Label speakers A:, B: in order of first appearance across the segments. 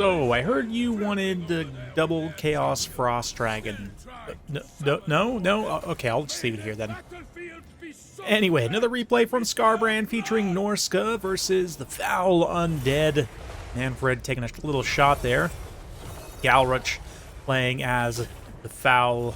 A: So, I heard you wanted the double Chaos Frost Dragon. No? Okay, I'll just leave it here then. Anyway, another replay from Scarbrand featuring Norsca versus the Foul Undead. Manfred taking a little shot there. Galruch playing as the Foul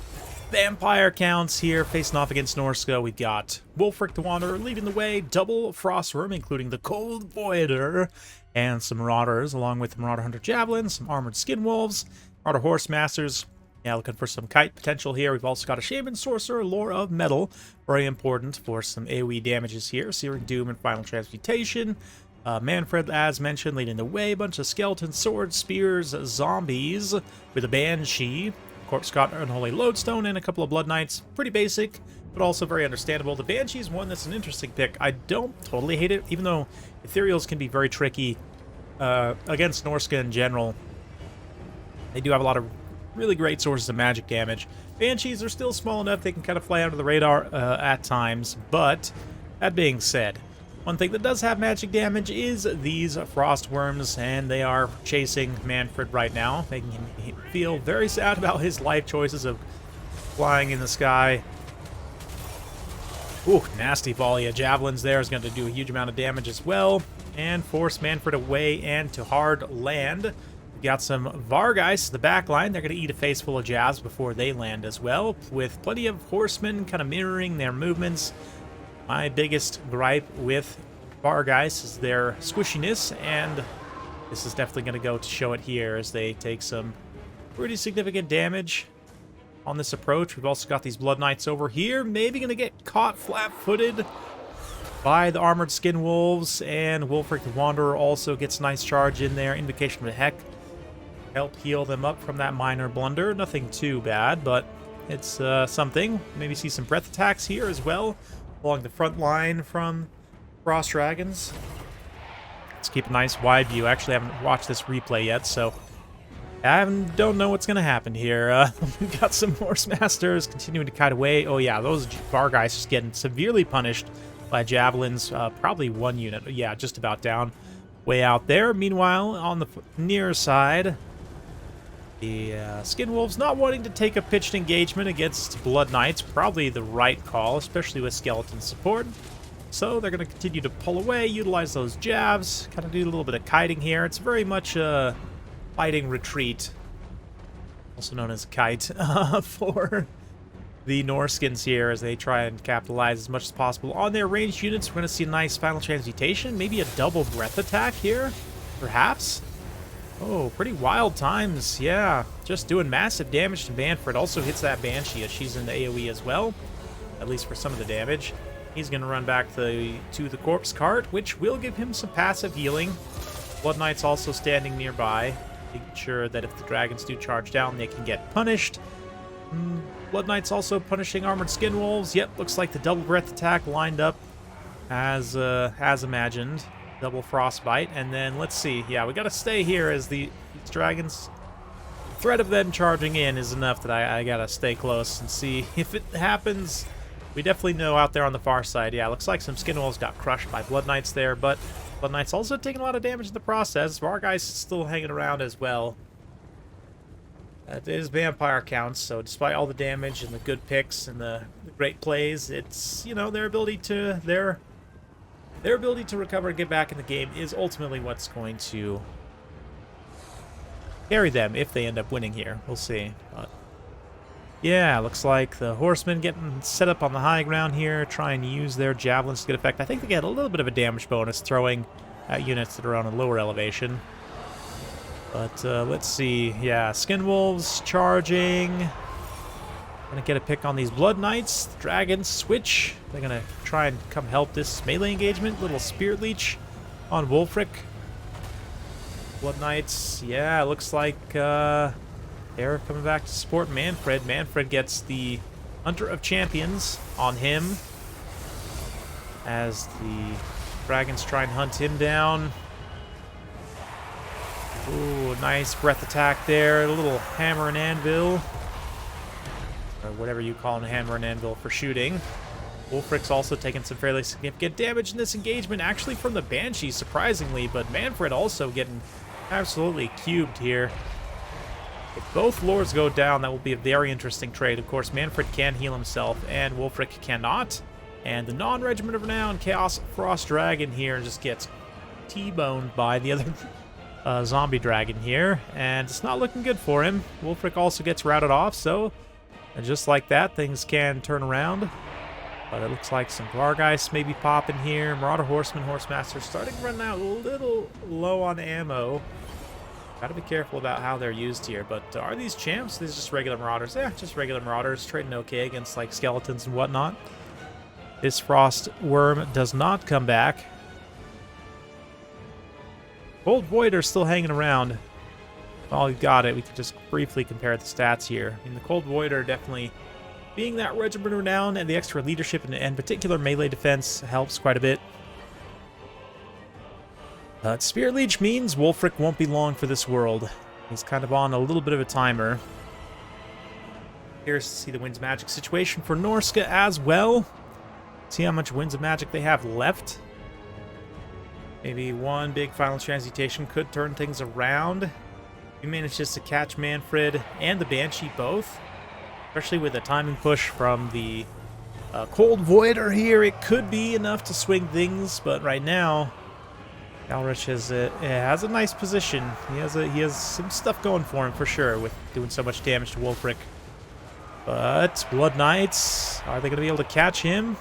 A: Vampire counts here, facing off against Norsca. We've got Wulfric the Wanderer leading the way, double Frostworm, including the Cold Voider, and some Marauders, along with Marauder Hunter Javelins, some Armored Skinwolves, Marauder Horse Masters. Yeah, looking for some kite potential here. We've also got a Shaman Sorcerer, Lore of Metal, very important for some AoE damages here. Searing Doom and Final Transmutation. Manfred, as mentioned, leading the way. Bunch of skeletons, swords, spears, zombies with a Banshee, Corpse Caught, Unholy Lodestone, and a couple of Blood Knights. Pretty basic, but also very understandable. The Banshee is one that's an interesting pick. I don't totally hate it, even though Ethereals can be very tricky against Norsca in general. They do have a lot of really great sources of magic damage. Banshees are still small enough they can kind of fly under the radar at times, but that being said, one thing that does have magic damage is these Frost Worms, and they are chasing Manfred right now, making him feel very sad about his life choices of flying in the sky. Ooh, nasty volley of javelins there is going to do a huge amount of damage as well, and force Manfred away and to hard land. We got some Vargeist, the back line. They're going to eat a face full of jabs before they land as well, with plenty of horsemen kind of mirroring their movements. My biggest gripe with Vargeist is their squishiness, and this is definitely going to go to show it here as they take some pretty significant damage on this approach. We've also got these Blood Knights over here, maybe going to get caught flat-footed by the Armored Skinwolves, and Wulfric the Wanderer also gets a nice charge in there. Invocation of the Heck. Help heal them up from that minor blunder. Nothing too bad, but it's something. Maybe see some breath attacks here as well along the front line from Frost Dragons. Let's keep a nice wide view. Actually, I haven't watched this replay yet, so I don't know what's going to happen here. We've got some Horse Masters continuing to kite away. Oh yeah, those Vargeist just getting severely punished by javelins. Probably one unit. Yeah, just about down. Way out there. Meanwhile, on the near side, the Skinwolves not wanting to take a pitched engagement against Blood Knights. Probably the right call, especially with skeleton support. So they're going to continue to pull away, utilize those jabs, kind of do a little bit of kiting here. It's very much a fighting retreat, also known as kite, for the Norskins here as they try and capitalize as much as possible on their ranged units. We're going to see a nice Final Transmutation, maybe a double breath attack here, perhaps. Oh, pretty wild times, yeah. Just doing massive damage to Manfred. Also hits that Banshee as she's in the AoE as well, at least for some of the damage. He's going to run back to the Corpse Cart, which will give him some passive healing. Blood Knights also standing nearby, making sure that if the dragons do charge down, they can get punished. Blood Knights also punishing Armored Skinwolves. Yep, looks like the double breath attack lined up as imagined. Double frostbite, and then let's see. Yeah, we got to stay here as these dragons. The threat of them charging in is enough that I got to stay close and see if it happens. We definitely know out there on the far side. Yeah, looks like some Skinwolves got crushed by Blood Knights there, but Blood Knights also taking a lot of damage in the process. Vargeist is still hanging around as well. That is vampire counts, so despite all the damage and the good picks and the great plays, it's, you know, their ability to recover and get back in the game is ultimately what's going to carry them if they end up winning here. We'll see. But yeah, looks like the horsemen getting set up on the high ground here, trying to use their javelins to get effect. I think they get a little bit of a damage bonus throwing at units that are on a lower elevation. But let's see. Yeah, Skinwolves charging. Gonna get a pick on these Blood Knights. The dragons switch. They're gonna try and come help this melee engagement. Little Spirit Leech on Wulfric. Blood Knights. Yeah, it looks like they're coming back to support Manfred. Manfred gets the Hunter of Champions on him as the dragons try and hunt him down. Ooh, nice breath attack there. A little hammer and anvil, or whatever you call a hammer and anvil for shooting. Wulfric's also taking some fairly significant damage in this engagement, actually from the Banshee, surprisingly, but Manfred also getting absolutely cubed here. If both lords go down, that will be a very interesting trade. Of course, Manfred can heal himself, and Wulfric cannot. And the non-Regiment of Renown Chaos Frost Dragon here just gets T-boned by the other zombie dragon here. And it's not looking good for him. Wulfric also gets routed off, so just like that, things can turn around. But it looks like some Vargeist may be popping here. Marauder Horseman, Horsemaster starting to run out a little low on ammo. Gotta be careful about how they're used here, but are these champs? These are just regular Marauders. Yeah, just regular Marauders, trading okay against, like, skeletons and whatnot. This Frost Worm does not come back. Cold Voider still hanging around. While we've got it, we can just briefly compare the stats here. I mean, the Cold Voider definitely, being that Regiment of Renown and the extra leadership and particular melee defense helps quite a bit. Spear Leech means Wulfric won't be long for this world. He's kind of on a little bit of a timer. Curious to see the Winds of Magic situation for Norsca as well. See how much Winds of Magic they have left. Maybe one big final transmutation could turn things around. We managed just to catch Manfred and the Banshee both. Especially with a timing push from the Cold Voider here, it could be enough to swing things, but right now Galrich has a nice position. He has some stuff going for him for sure with doing so much damage to Wulfric. But Blood Knights, are they going to be able to catch him?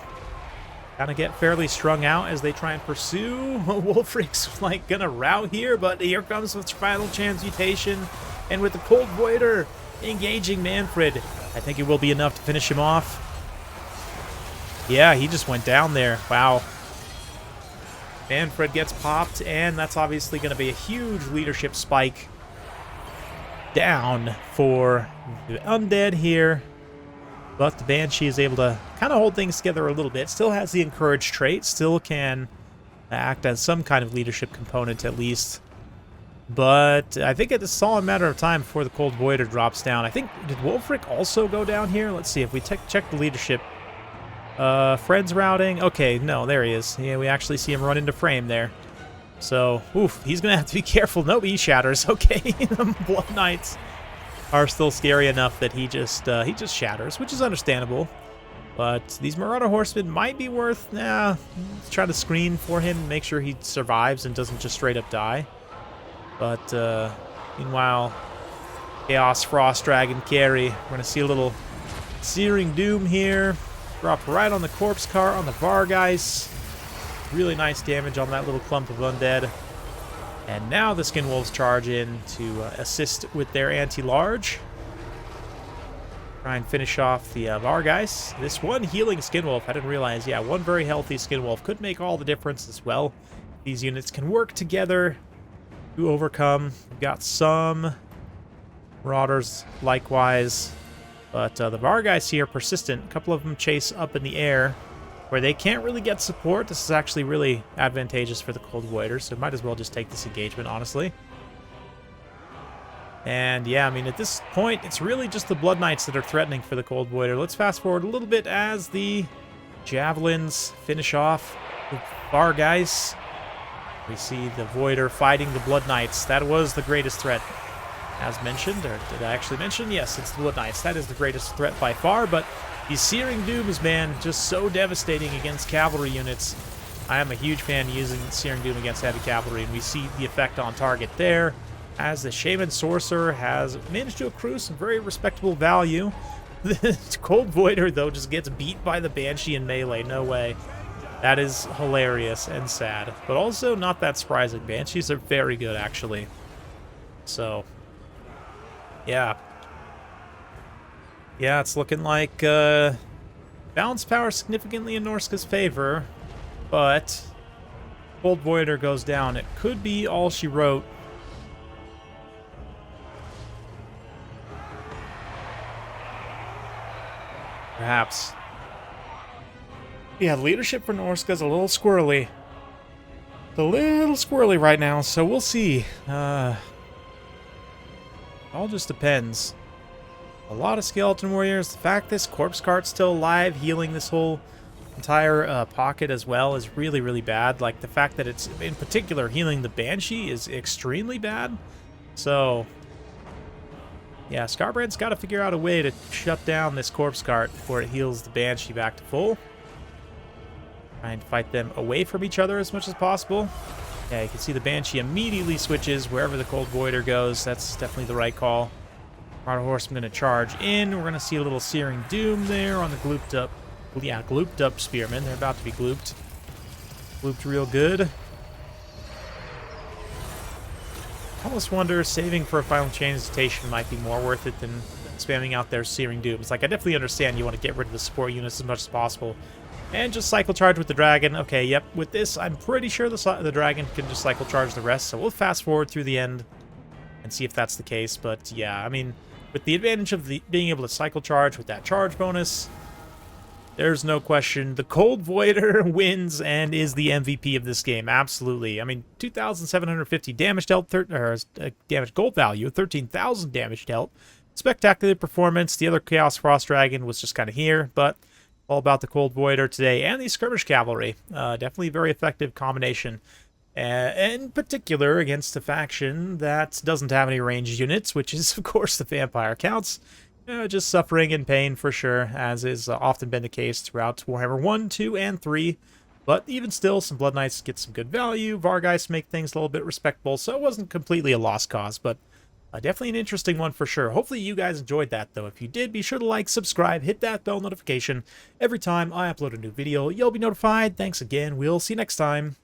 A: Kind of get fairly strung out as they try and pursue. Wulfric's like gonna rout here, but here comes with final transmutation, and with the Cold Voider engaging Manfred, I think it will be enough to finish him off. Yeah, he just went down there. Wow. Manfred gets popped, and that's obviously going to be a huge leadership spike down for the undead here. But the Banshee is able to kind of hold things together a little bit. Still has the Encourage trait. Still can act as some kind of leadership component at least. But I think it's all a matter of time before the Cold Voider drops down. I think, did Wulfric also go down here? Let's see if we check the leadership. Friends routing. Okay, no, there he is. Yeah, we actually see him run into frame there. So, oof, he's going to have to be careful. No, he shatters. Okay, the Blood Knights are still scary enough that he just shatters, which is understandable. But these Marauder Horsemen might be worth, try to screen for him, make sure he survives and doesn't just straight up die. But, meanwhile, Chaos Frost Dragon carry. We're going to see a little Searing Doom here. Drop right on the corpse cart on the Vargeist. Really nice damage on that little clump of undead. And now the Skin Wolves charge in to assist with their anti-large. Try and finish off the Vargeist. This one healing Skin Wolf, I didn't realize, yeah, one very healthy Skin Wolf could make all the difference as well. These units can work together to overcome. We've got some Marauders likewise. But the Vargeist here, persistent. A couple of them chase up in the air where they can't really get support. This is actually really advantageous for the Cold Voider, so might as well just take this engagement, honestly. And yeah, I mean, at this point, it's really just the Blood Knights that are threatening for the Cold Voider. Let's fast forward a little bit as the Javelins finish off the Vargeist. We see the Voider fighting the Blood Knights. That was the greatest threat. As mentioned, or did I actually mention? Yes, it's the Blood Knights. That is the greatest threat by far, but these Searing Dooms, man, just so devastating against cavalry units. I am a huge fan of using Searing Doom against heavy cavalry, and we see the effect on target there, as the Shaman Sorcerer has managed to accrue some very respectable value. The Cold Voider, though, just gets beat by the Banshee in melee. No way. That is hilarious and sad, but also not that surprising. Banshees are very good, actually. So yeah. Yeah, it's looking like balance power significantly in Norsca's favor, but Cold Voider goes down. It could be all she wrote. Perhaps. Yeah, leadership for Norsca's a little squirrely. It's a little squirrely right now, so we'll see. All just depends. A lot of Skeleton Warriors. The fact this Corpse Cart's still alive, healing this whole Entire pocket as well is really, really bad. Like, the fact that it's, in particular, healing the Banshee is extremely bad. So, yeah, Scarbrand's got to figure out a way to shut down this Corpse Cart before it heals the Banshee back to full. Try and fight them away from each other as much as possible. Yeah, you can see the Banshee immediately switches wherever the Cold Voider goes. That's definitely the right call. Marauder Horseman going to charge in. We're going to see a little Searing Doom there on the glooped up. Yeah, glooped up Spearmen. They're about to be glooped. Glooped real good. I almost wonder saving for a final transmutation might be more worth it than spamming out their Searing Dooms. Like, I definitely understand you want to get rid of the support units as much as possible. And just cycle charge with the dragon. Okay, yep. With this, I'm pretty sure the dragon can just cycle charge the rest. So we'll fast forward through the end and see if that's the case. But yeah, I mean, with the advantage of being able to cycle charge with that charge bonus, there's no question. The Cold Voider wins and is the MVP of this game. Absolutely. I mean, 2,750 damage dealt, damage gold value, 13,000 damage dealt. Spectacular performance. The other Chaos Frost Dragon was just kind of here, but all about the Cold Voider today and the Skirmish Cavalry. Definitely a very effective combination. In particular, against a faction that doesn't have any ranged units, which is, of course, the Vampire Counts. Just suffering and pain for sure, as is often been the case throughout Warhammer 1, 2, and 3. But even still, some Blood Knights get some good value. Vargheists make things a little bit respectable, so it wasn't completely a lost cause, but definitely an interesting one for sure. Hopefully you guys enjoyed that, though. If you did, be sure to like, subscribe, hit that bell notification. Every time I upload a new video, you'll be notified. Thanks again. We'll see you next time.